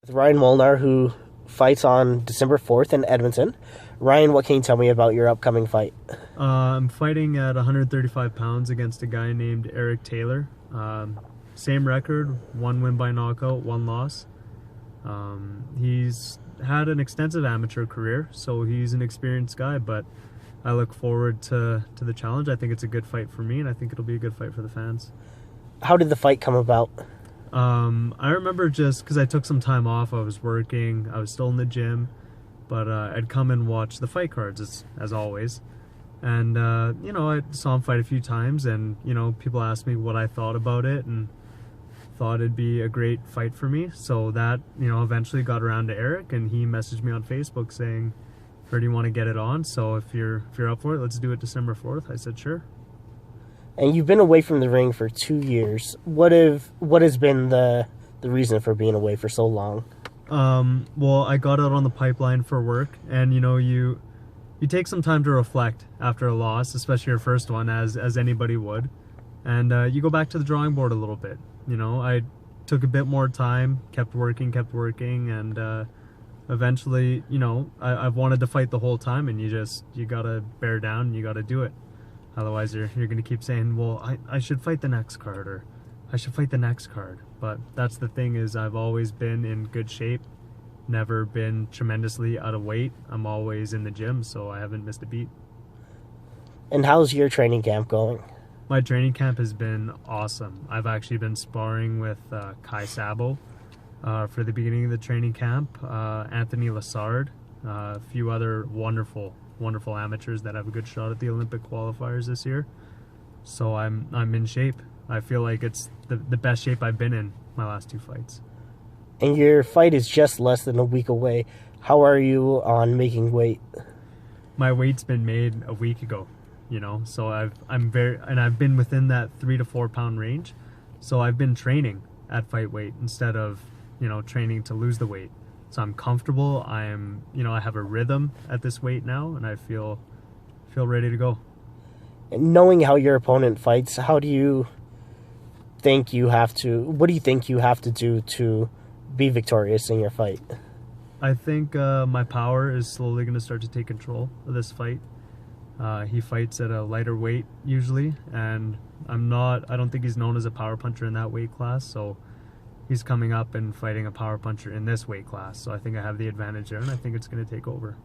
With Ryan Molnar, who fights on December 4th in Edmonton. Ryan, what can you tell me about your upcoming fight? I'm fighting at 135 pounds against a guy named Eric Taylor. Same record, 1 win by knockout, 1 loss. He's had an extensive amateur career, so he's an experienced guy, but I look forward to the challenge. I think it's a good fight for me, and I think it'll be a good fight for the fans. How did the fight come about? I remember just because I took some time off, I was working, I was still in the gym, but I'd come and watch the fight cards as always. And, I saw him fight a few times, and, people asked me what I thought about it and thought it'd be a great fight for me. So that, eventually got around to Eric, and he messaged me on Facebook saying, heard you want to get it on, so if you're up for it, let's do it December 4th. I said, sure. And you've been away from the ring for 2 years. What has been the reason for being away for so long? Well, I got out on the pipeline for work, and you take some time to reflect after a loss, especially your first one, as anybody would, and you go back to the drawing board a little bit. I took a bit more time, kept working, and eventually, I've wanted to fight the whole time, and you gotta bear down and you gotta do it. Otherwise, you're going to keep saying, well, I should fight the next card, or I should fight the next card. But that's the thing, is I've always been in good shape, never been tremendously out of weight. I'm always in the gym, so I haven't missed a beat. And how's your training camp going? My training camp has been awesome. I've actually been sparring with Kai Sabo for the beginning of the training camp, Anthony Lassard, a few other wonderful amateurs that have a good shot at the Olympic qualifiers this year. So I'm in shape. I feel like it's the best shape I've been in my last 2 fights. And your fight is just less than a week away. How are you on making weight? My weight's been made a week ago, so I've been within that 3 to 4 pound range. So I've been training at fight weight instead of, training to lose the weight. So I'm comfortable. I have a rhythm at this weight now, and I feel ready to go. And knowing how your opponent fights, what do you think you have to do to be victorious in your fight? I think my power is slowly going to start to take control of this fight. He fights at a lighter weight usually, and I don't think he's known as a power puncher in that weight class, so he's coming up and fighting a power puncher in this weight class, so I think I have the advantage there, and I think it's going to take over.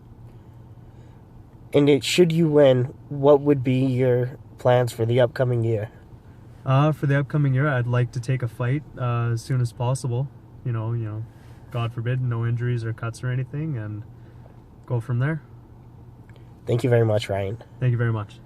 And should you win, what would be your plans for the upcoming year? For the upcoming year, I'd like to take a fight as soon as possible. God forbid, no injuries or cuts or anything, and go from there. Thank you very much, Ryan. Thank you very much.